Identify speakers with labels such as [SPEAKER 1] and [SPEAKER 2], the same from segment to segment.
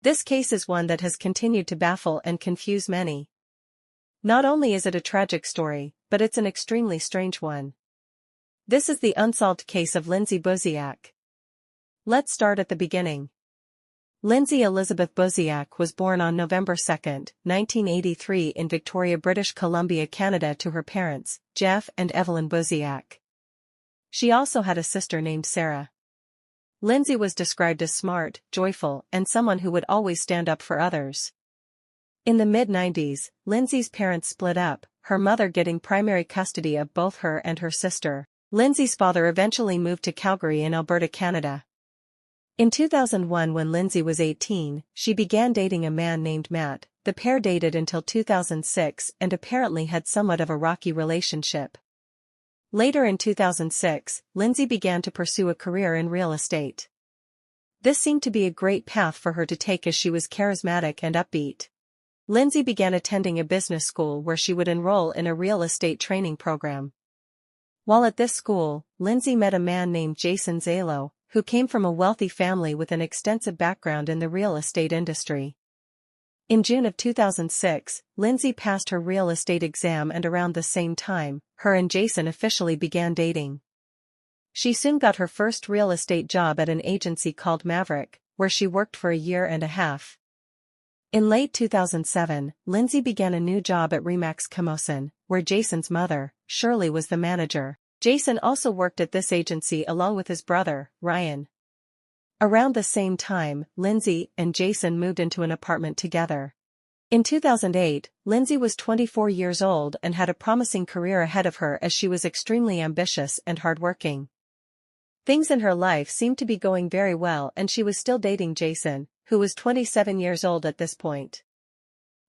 [SPEAKER 1] This case is one that has continued to baffle and confuse many. Not only is it a tragic story, but it's an extremely strange one. This is the unsolved case of Lindsay Buziak. Let's start at the beginning. Lindsay Elizabeth Buziak was born on November 2, 1983 in Victoria, British Columbia, Canada to her parents, Jeff and Evelyn Buziak. She also had a sister named Sarah. Lindsay was described as smart, joyful, and someone who would always stand up for others. In the mid-90s, Lindsay's parents split up, her mother getting primary custody of both her and her sister. Lindsay's father eventually moved to Calgary in Alberta, Canada. In 2001, when Lindsay was 18, she began dating a man named Matt. The pair dated until 2006 and apparently had somewhat of a rocky relationship. Later in 2006, Lindsay began to pursue a career in real estate. This seemed to be a great path for her to take as she was charismatic and upbeat. Lindsay began attending a business school where she would enroll in a real estate training program. While at this school, Lindsay met a man named Jason Zalo, who came from a wealthy family with an extensive background in the real estate industry. In June of 2006, Lindsay passed her real estate exam, and around the same time, her and Jason officially began dating. She soon got her first real estate job at an agency called Maverick, where she worked for a year and a half. In late 2007, Lindsay began a new job at Remax Camosun, where Jason's mother, Shirley, was the manager. Jason also worked at this agency along with his brother, Ryan. Around the same time, Lindsay and Jason moved into an apartment together. In 2008, Lindsay was 24 years old and had a promising career ahead of her as she was extremely ambitious and hardworking. Things in her life seemed to be going very well, and she was still dating Jason, who was 27 years old at this point.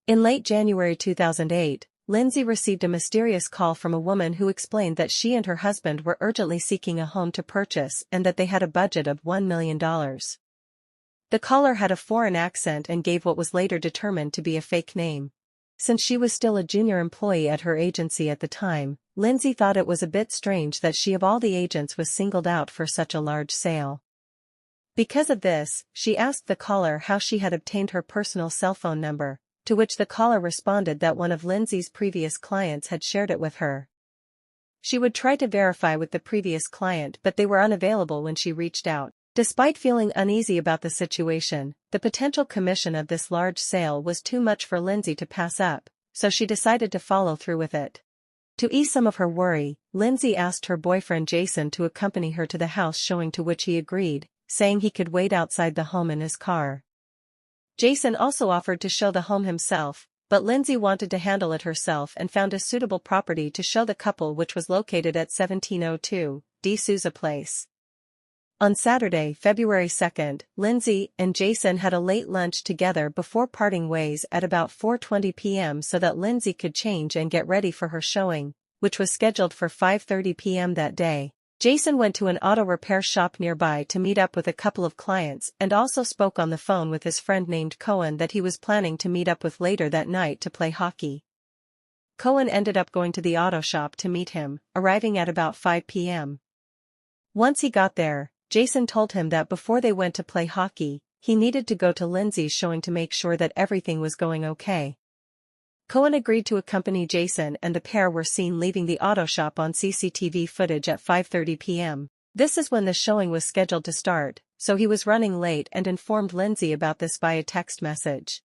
[SPEAKER 1] In late January 2008, Lindsay received a mysterious call from a woman who explained that she and her husband were urgently seeking a home to purchase and that they had a budget of $1 million. The caller had a foreign accent and gave what was later determined to be a fake name. Since she was still a junior employee at her agency at the time, Lindsay thought it was a bit strange that she of all the agents was singled out for such a large sale. Because of this, she asked the caller how she had obtained her personal cell phone number, to which the caller responded that one of Lindsay's previous clients had shared it with her. She would try to verify with the previous client, but they were unavailable when she reached out. Despite feeling uneasy about the situation, the potential commission of this large sale was too much for Lindsay to pass up, so she decided to follow through with it. To ease some of her worry, Lindsay asked her boyfriend Jason to accompany her to the house showing, to which he agreed, saying he could wait outside the home in his car. Jason also offered to show the home himself, but Lindsay wanted to handle it herself and found a suitable property to show the couple, which was located at 1702 De Souza Place. On Saturday, February 2, Lindsay and Jason had a late lunch together before parting ways at about 4:20 p.m. so that Lindsay could change and get ready for her showing, which was scheduled for 5:30 p.m. that day. Jason went to an auto repair shop nearby to meet up with a couple of clients and also spoke on the phone with his friend named Cohen that he was planning to meet up with later that night to play hockey. Cohen ended up going to the auto shop to meet him, arriving at about 5 p.m. Once he got there, Jason told him that before they went to play hockey, he needed to go to Lindsay's showing to make sure that everything was going okay. Cohen agreed to accompany Jason, and the pair were seen leaving the auto shop on CCTV footage at 5:30 p.m. This is when the showing was scheduled to start, so he was running late and informed Lindsay about this via text message.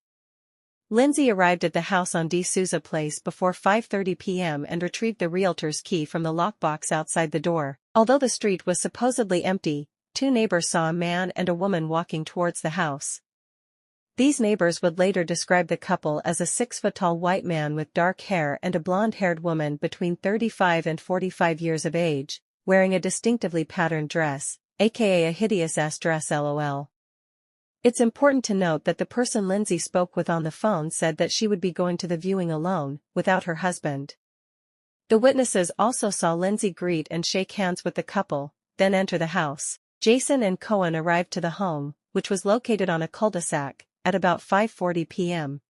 [SPEAKER 1] Lindsay arrived at the house on De Souza Place before 5:30 p.m. and retrieved the realtor's key from the lockbox outside the door. Although the street was supposedly empty, two neighbors saw a man and a woman walking towards the house. These neighbors would later describe the couple as a 6-foot-tall white man with dark hair and a blonde-haired woman between 35 and 45 years of age, wearing a distinctively patterned dress, aka a hideous-ass dress lol. It's important to note that the person Lindsay spoke with on the phone said that she would be going to the viewing alone, without her husband. The witnesses also saw Lindsay greet and shake hands with the couple, then enter the house. Jason and Cohen arrived to the home, which was located on a cul-de-sac, at about 5:40 p.m.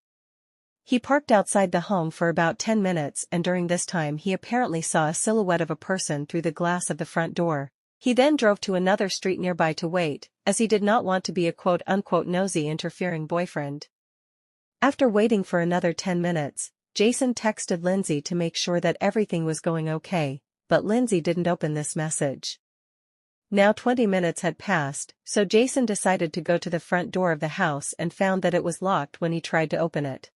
[SPEAKER 1] He parked outside the home for about 10 minutes, and during this time he apparently saw a silhouette of a person through the glass of the front door. He then drove to another street nearby to wait, as he did not want to be a quote-unquote nosy interfering boyfriend. After waiting for another 10 minutes, Jason texted Lindsay to make sure that everything was going okay, but Lindsay didn't open this message. Now 20 minutes had passed, so Jason decided to go to the front door of the house and found that it was locked when he tried to open it.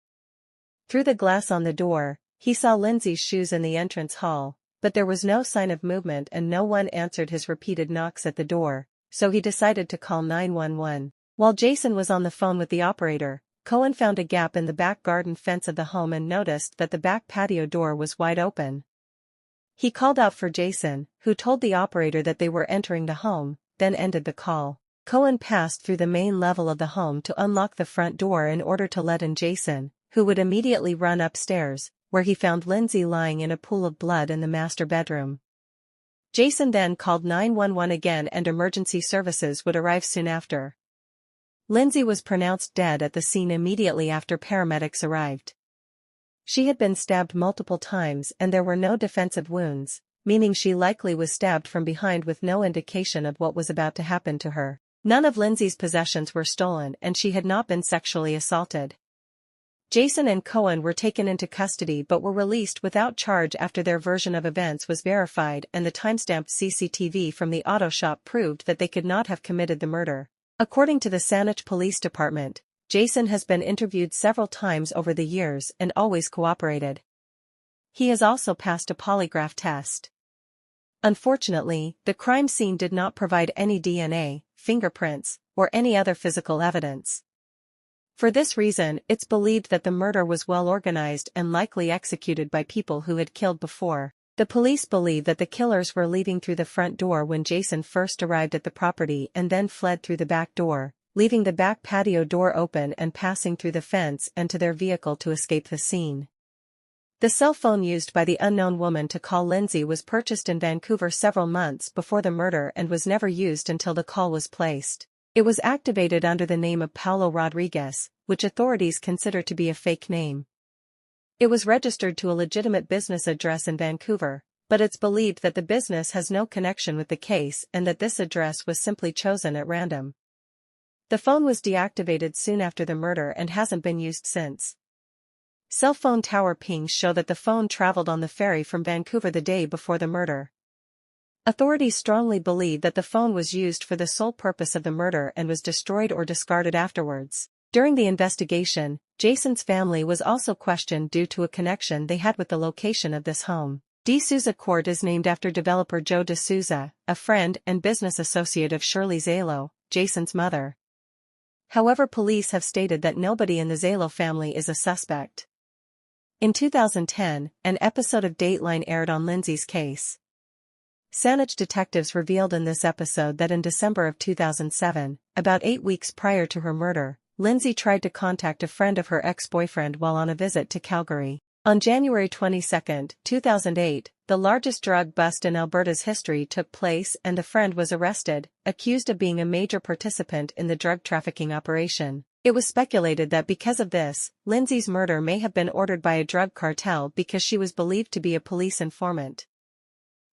[SPEAKER 1] Through the glass on the door, he saw Lindsay's shoes in the entrance hall, but there was no sign of movement and no one answered his repeated knocks at the door, so he decided to call 911. While Jason was on the phone with the operator, Cohen found a gap in the back garden fence of the home and noticed that the back patio door was wide open. He called out for Jason, who told the operator that they were entering the home, then ended the call. Cohen passed through the main level of the home to unlock the front door in order to let in Jason, who would immediately run upstairs, where he found Lindsay lying in a pool of blood in the master bedroom. Jason then called 911 again and emergency services would arrive soon after. Lindsay was pronounced dead at the scene immediately after paramedics arrived. She had been stabbed multiple times and there were no defensive wounds, meaning she likely was stabbed from behind with no indication of what was about to happen to her. None of Lindsay's possessions were stolen and she had not been sexually assaulted. Jason and Cohen were taken into custody but were released without charge after their version of events was verified and the timestamped CCTV from the auto shop proved that they could not have committed the murder. According to the Saanich Police Department, Jason has been interviewed several times over the years and always cooperated. He has also passed a polygraph test. Unfortunately, the crime scene did not provide any DNA, fingerprints, or any other physical evidence. For this reason, it's believed that the murder was well organized and likely executed by people who had killed before. The police believe that the killers were leaving through the front door when Jason first arrived at the property and then fled through the back door, leaving the back patio door open and passing through the fence and to their vehicle to escape the scene. The cell phone used by the unknown woman to call Lindsay was purchased in Vancouver several months before the murder and was never used until the call was placed. It was activated under the name of Paulo Rodriguez, which authorities consider to be a fake name. It was registered to a legitimate business address in Vancouver, but it's believed that the business has no connection with the case and that this address was simply chosen at random. The phone was deactivated soon after the murder and hasn't been used since. Cell phone tower pings show that the phone traveled on the ferry from Vancouver the day before the murder. Authorities strongly believe that the phone was used for the sole purpose of the murder and was destroyed or discarded afterwards. During the investigation, Jason's family was also questioned due to a connection they had with the location of this home. De Souza Court is named after developer Joe De Souza, a friend and business associate of Shirley Zalo, Jason's mother. However, police have stated that nobody in the Zalo family is a suspect. In 2010, an episode of Dateline aired on Lindsay's case. Saanich detectives revealed in this episode that in December of 2007, about 8 weeks prior to her murder, Lindsay tried to contact a friend of her ex-boyfriend while on a visit to Calgary. On January 22, 2008, the largest drug bust in Alberta's history took place and the friend was arrested, accused of being a major participant in the drug trafficking operation. It was speculated that because of this, Lindsay's murder may have been ordered by a drug cartel because she was believed to be a police informant.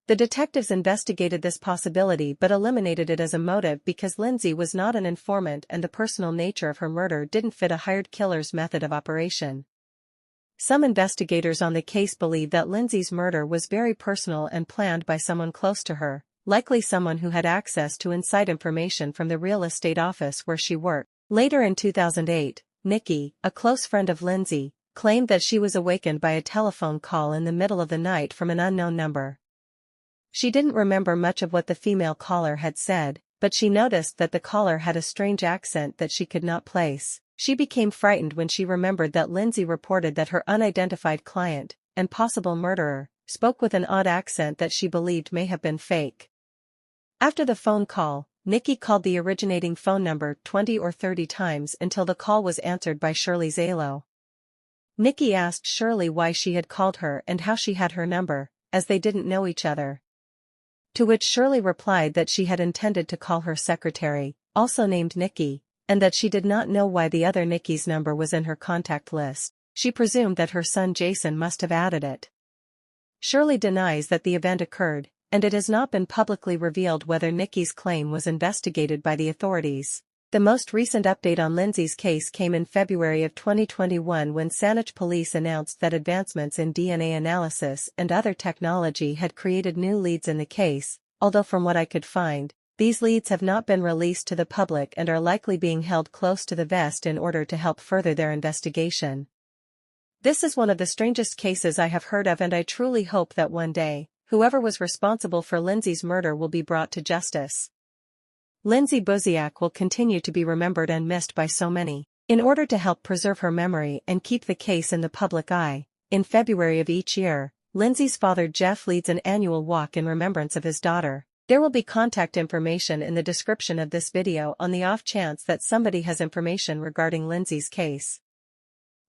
[SPEAKER 1] The detectives investigated this possibility but eliminated it as a motive because Lindsay was not an informant and the personal nature of her murder didn't fit a hired killer's method of operation. Some investigators on the case believe that Lindsay's murder was very personal and planned by someone close to her, likely someone who had access to inside information from the real estate office where she worked. Later in 2008, Nikki, a close friend of Lindsay, claimed that she was awakened by a telephone call in the middle of the night from an unknown number. She didn't remember much of what the female caller had said, but she noticed that the caller had a strange accent that she could not place. She became frightened when she remembered that Lindsay reported that her unidentified client, and possible murderer, spoke with an odd accent that she believed may have been fake. After the phone call, Nikki called the originating phone number 20 or 30 times until the call was answered by Shirley Zalo. Nikki asked Shirley why she had called her and how she had her number, as they didn't know each other. To which Shirley replied that she had intended to call her secretary, also named Nikki, and that she did not know why the other Nikki's number was in her contact list. She presumed that her son Jason must have added it. Shirley denies that the event occurred, and it has not been publicly revealed whether Nikki's claim was investigated by the authorities. The most recent update on Lindsay's case came in February of 2021 when Saanich Police announced that advancements in DNA analysis and other technology had created new leads in the case, although from what I could find, these leads have not been released to the public and are likely being held close to the vest in order to help further their investigation. This is one of the strangest cases I have heard of, and I truly hope that one day, whoever was responsible for Lindsay's murder will be brought to justice. Lindsay Buziak will continue to be remembered and missed by so many. In order to help preserve her memory and keep the case in the public eye, in February of each year, Lindsay's father Jeff leads an annual walk in remembrance of his daughter. There will be contact information in the description of this video on the off chance that somebody has information regarding Lindsay's case.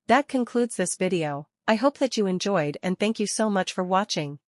[SPEAKER 1] That concludes this video. I hope that you enjoyed and thank you so much for watching.